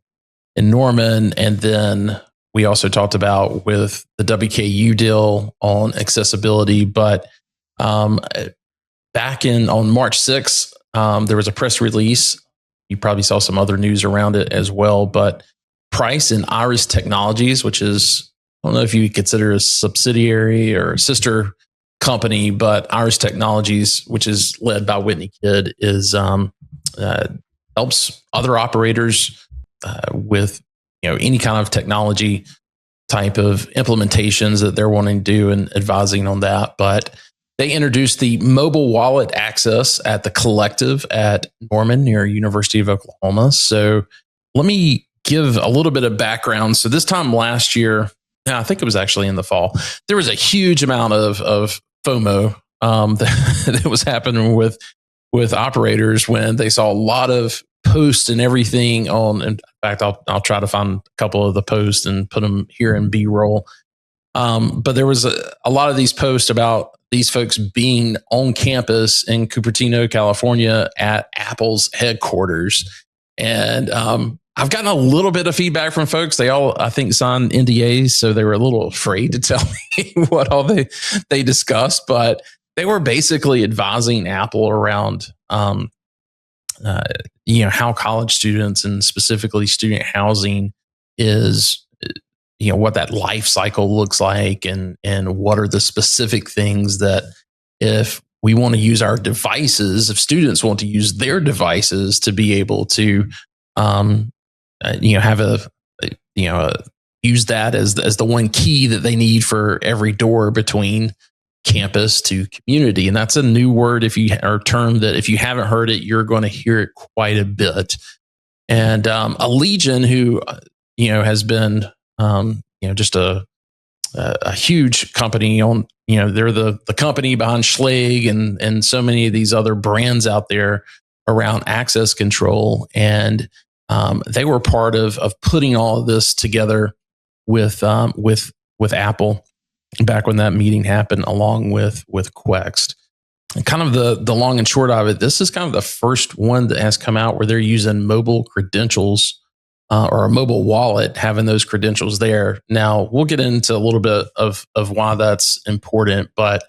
in Norman, and then we also talked about with the WKU deal on accessibility. But back on March 6th, there was a press release. You probably saw some other news around it as well, but Price and Iris Technologies, which is, I don't know if you consider a subsidiary or a sister company, but Iris Technologies, which is led by Whitney Kidd, is helps other operators with any kind of technology type of implementations that they're wanting to do, and advising on that. But they introduced the mobile wallet access at the Collective at Norman near University of Oklahoma. So let me give a little bit of background. So this time last year, I think it was actually in the fall, there was a huge amount of FOMO that was happening with operators when they saw a lot of posts and everything on. In fact, I'll try to find a couple of the posts and put them here in B-roll. But there was a lot of these posts about these folks being on campus in Cupertino, California at Apple's headquarters. And I've gotten a little bit of feedback from folks. They all, I think, signed NDAs, so they were a little afraid to tell me what all they discussed. But they were basically advising Apple around, how college students and specifically student housing is, what that life cycle looks like, and what are the specific things that if we want to use our devices, if students want to use their devices to be able to, have use that as the one key that they need for every door between campus to community. And that's a new word or term that if you haven't heard it, you're going to hear it quite a bit. And Allegion, who has been just a huge company on, they're the company behind Schlage and so many of these other brands out there around access control. And they were part of putting all of this together with Apple back when that meeting happened, along with Quext. And kind of the long and short of it, this is kind of the first one that has come out where they're using mobile credentials or a mobile wallet, having those credentials there. Now, we'll get into a little bit of why that's important, but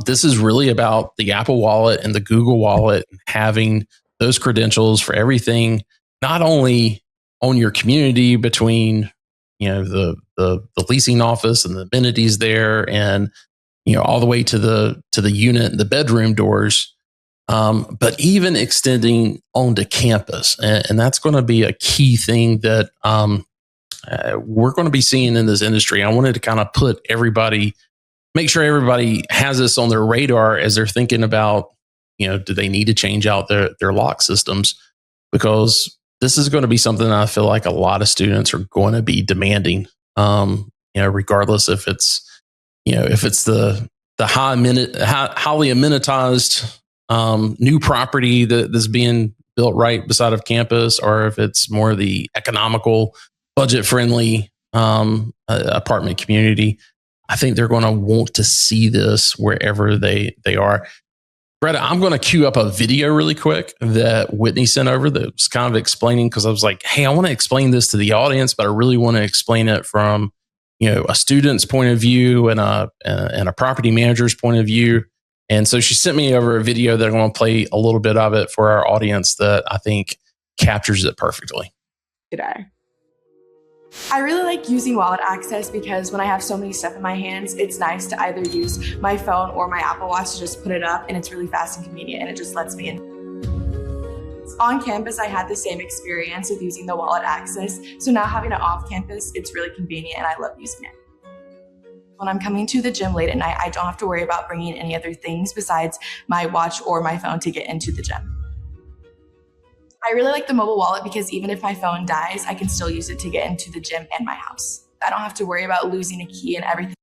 this is really about the Apple Wallet and the Google Wallet having those credentials for everything, not only on your community between the leasing office and the amenities there, and all the way to the unit and the bedroom doors, but even extending onto campus. And that's going to be a key thing that we're going to be seeing in this industry. I wanted to kind of make sure everybody has this on their radar as they're thinking about, do they need to change out their lock systems? Because this is going to be something that I feel like a lot of students are going to be demanding, regardless if it's the highly amenitized new property that's being built right beside of campus, or if it's more the economical, budget-friendly apartment community. I think they're going to want to see this wherever they are. Gretta, I'm going to queue up a video really quick that Whitney sent over that was kind of explaining, because I was like, hey, I want to explain this to the audience, but I really want to explain it from, a student's point of view and a property manager's point of view. And so she sent me over a video that I'm going to play a little bit of it for our audience that I think captures it perfectly. Today, I really like using wallet access because when I have so many stuff in my hands, it's nice to either use my phone or my Apple Watch to just put it up, and it's really fast and convenient, and it just lets me in. On campus, I had the same experience with using the wallet access. So now having it off campus, it's really convenient and I love using it. When I'm coming to the gym late at night, I don't have to worry about bringing any other things besides my watch or my phone to get into the gym. I really like the mobile wallet because even if my phone dies, I can still use it to get into the gym and my house. I don't have to worry about losing a key and everything.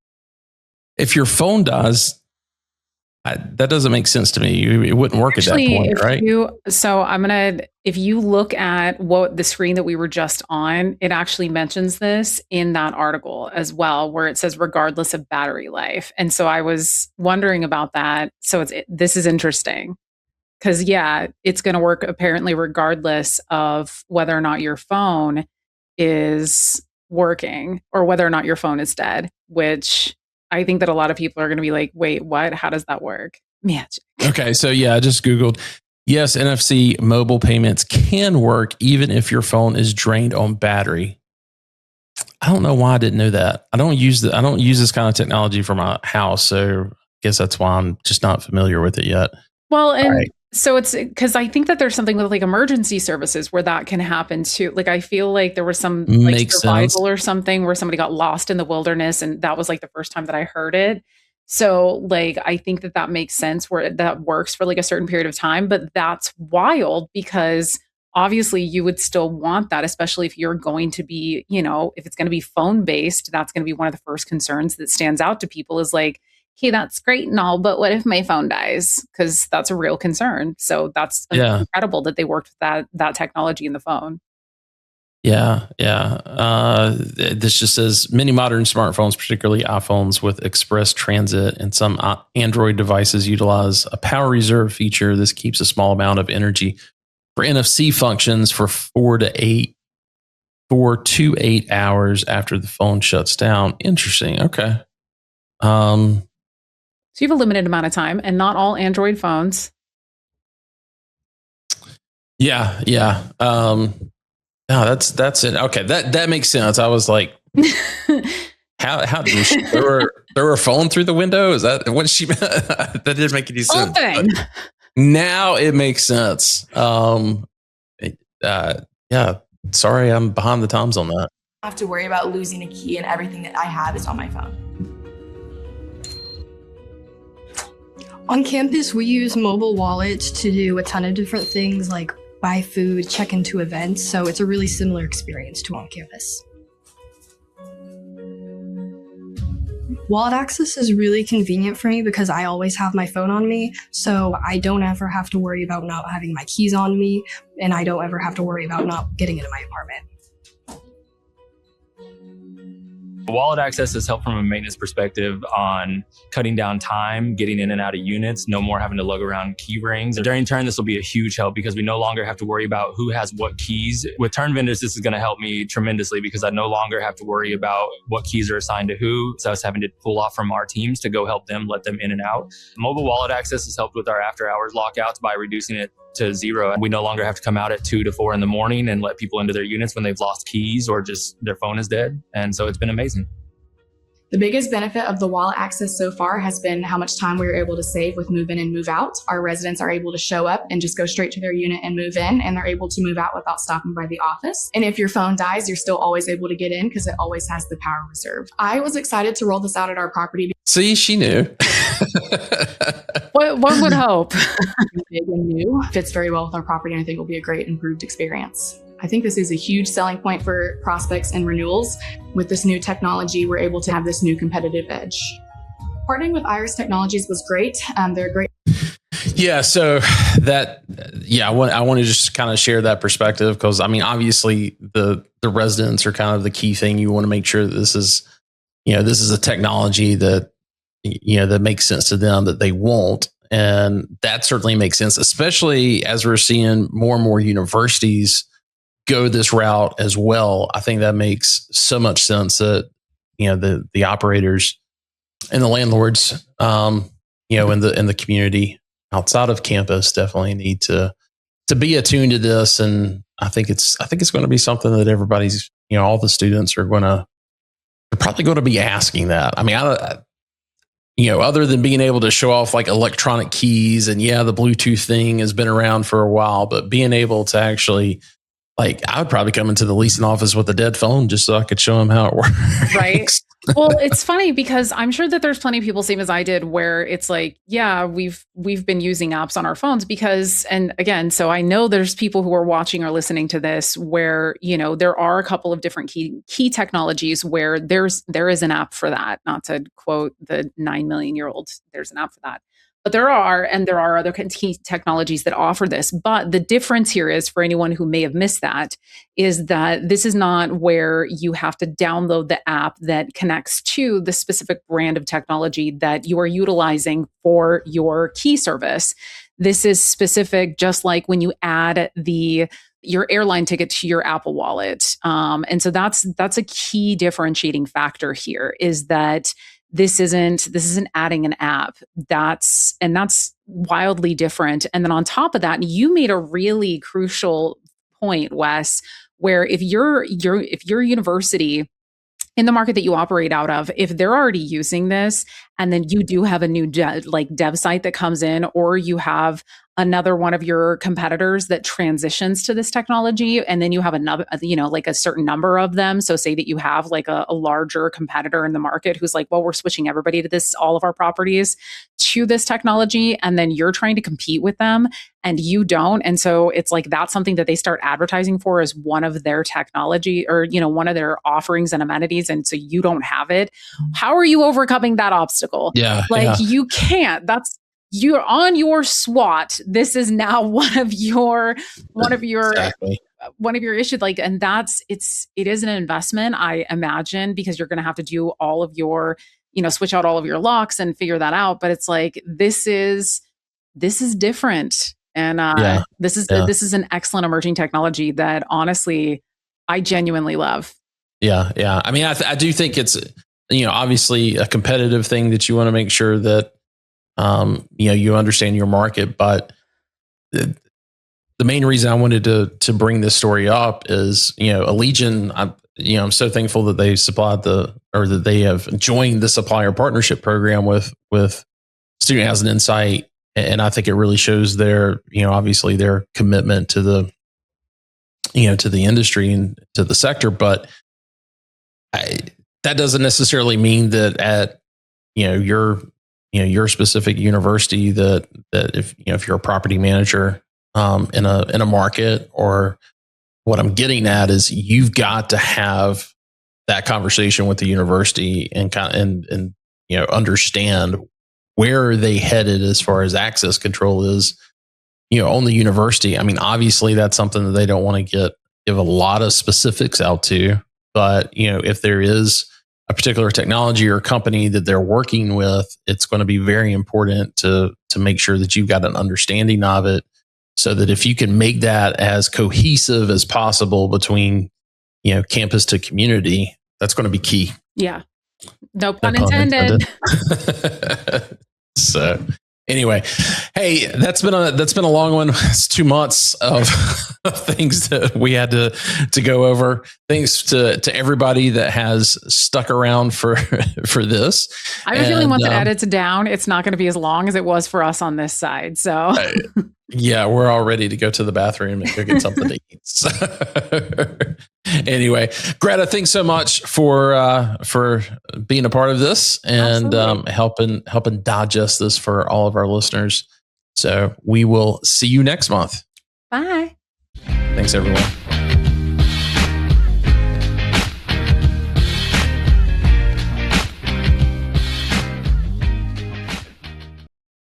If your phone dies, that doesn't make sense to me. It wouldn't work at that point, right? If you look at what the screen that we were just on, it actually mentions this in that article as well, where it says regardless of battery life. And so I was wondering about that. So this is interesting because it's going to work apparently regardless of whether or not your phone is working or whether or not your phone is dead, which I think that a lot of people are going to be like, wait, what? How does that work? Magic. Okay. So I just Googled. Yes, NFC mobile payments can work even if your phone is drained on battery. I don't know why I didn't know that. I don't use this kind of technology for my house. So I guess that's why I'm just not familiar with it yet. Well, and so it's because I think that there's something with like emergency services where that can happen too. Like I feel like there was some like survival or something where somebody got lost in the wilderness, and that was like the first time that I heard it. So like I think that makes sense where that works for like a certain period of time, but that's wild because obviously you would still want that, especially if you're going to be, if it's going to be phone based, that's going to be one of the first concerns that stands out to people is like, okay, that's great and all, but what if my phone dies? Because that's a real concern. So that's incredible that they worked with that technology in the phone. Yeah. This just says many modern smartphones, particularly iPhones with Express Transit and some Android devices utilize a power reserve feature. This keeps a small amount of energy for NFC functions for 4 to 8 hours after the phone shuts down. Interesting. Okay. So you have a limited amount of time, and not all Android phones. Yeah. No, that's it. Okay, that makes sense. I was like, how did she throw her phone through the window? Is that what she meant? That didn't make any sense. Now it makes sense. Sorry, I'm behind the times on that. I have to worry about losing a key, and everything that I have is on my phone. On campus, we use mobile wallets to do a ton of different things like buy food, check into events. So it's a really similar experience to on campus. Wallet access is really convenient for me because I always have my phone on me. So I don't ever have to worry about not having my keys on me. And I don't ever have to worry about not getting into my apartment. Wallet access has helped from a maintenance perspective on cutting down time, getting in and out of units, no more having to lug around key rings. During turn, this will be a huge help because we no longer have to worry about who has what keys. With turn vendors, this is going to help me tremendously because I no longer have to worry about what keys are assigned to who. So I was having to pull off from our teams to go help them, let them in and out. Mobile wallet access has helped with our after hours lockouts by reducing it to 0. We no longer have to come out at 2 to 4 in the morning and let people into their units when they've lost keys or just their phone is dead. And so it's been amazing. The biggest benefit of the wallet access so far has been how much time we were able to save with move in and move out. Our residents are able to show up and just go straight to their unit and move in, and they're able to move out without stopping by the office. And if your phone dies, you're still always able to get in because it always has the power reserve. I was excited to roll this out at our property. See, she knew. One would hope. Big and new, fits very well with our property, and I think it will be a great improved experience. I think this is a huge selling point for prospects and renewals. With this new technology, we're able to have this new competitive edge. Partnering with Iris Technologies was great. They're great. Yeah, so I want to just kind of share that perspective because I mean, obviously the residents are kind of the key thing. You want to make sure that this is a technology that that makes sense to them, that they want. And that certainly makes sense, especially as we're seeing more and more universities go this route as well. I think that makes so much sense that, the operators and the landlords, in the community outside of campus definitely need to be attuned to this. And I think it's going to be something that everybody's, all the students they're probably going to be asking that. I mean, other than being able to show off like electronic keys and the Bluetooth thing has been around for a while, but being able to actually, like, I would probably come into the leasing office with a dead phone just so I could show them how it works. Right. Well, it's funny because I'm sure that there's plenty of people, same as I did, where it's like, we've been using apps on our phones because, and again, so I know there's people who are watching or listening to this where, there are a couple of different key technologies where there is an app for that. Not to quote the 9 million year old, there's an app for that. But there are other key technologies that offer this. But the difference here is, for anyone who may have missed that, is that this is not where you have to download the app that connects to the specific brand of technology that you are utilizing for your key service. This is specific, just like when you add your airline ticket to your Apple Wallet. And so that's a key differentiating factor here, is that this isn't adding an app. That's wildly different. And then on top of that, you made a really crucial point, Wes, where if your university in the market that you operate out of, if they're already using this, and then you do have a new dev site that comes in, or you have another one of your competitors that transitions to this technology, and then you have another, like a certain number of them. So say that you have like a larger competitor in the market who's like, well, we're switching everybody to this, all of our properties to this technology. And then you're trying to compete with them and you don't. And so it's like, that's something that they start advertising for as one of their technology, or, one of their offerings and amenities. And so you don't have it. How are you overcoming that obstacle? You can't. You're on your SWAT. This is now one of your exactly. One of your issues. And it is an investment, I imagine, because you're going to have to do all of your, switch out all of your locks and figure that out. But it's like, this is different. And this is an excellent emerging technology that honestly, I genuinely love. Yeah. Yeah. I mean, I do think it's, obviously a competitive thing that you want to make sure that, you understand your market. But the main reason I wanted to bring this story up is, Allegiant, I'm so thankful that they supplied that they have joined the supplier partnership program with Student Housing Insight. And I think it really shows their, obviously their commitment to the industry and to the sector. But that doesn't necessarily mean that at, your specific university that if you're a property manager in a market, or what I'm getting at is you've got to have that conversation with the university and understand where are they headed as far as access control is, on the university. I mean, obviously that's something that they don't want to give a lot of specifics out to, but if there is a particular technology or company that they're working with, it's going to be very important to make sure that you've got an understanding of it, so that if you can make that as cohesive as possible between, campus to community, that's going to be key. Yeah. No pun intended. So anyway, hey, that's been a long one. It's 2 months of things that we had to go over. Thanks to everybody that has stuck around for this. I have a feeling once it edits down, it's not going to be as long as it was for us on this side. So yeah, we're all ready to go to the bathroom and go get something to eat. So, anyway, Gretta, thanks so much for being a part of this and helping digest this for all of our listeners. So we will see you next month. Bye. Thanks, everyone.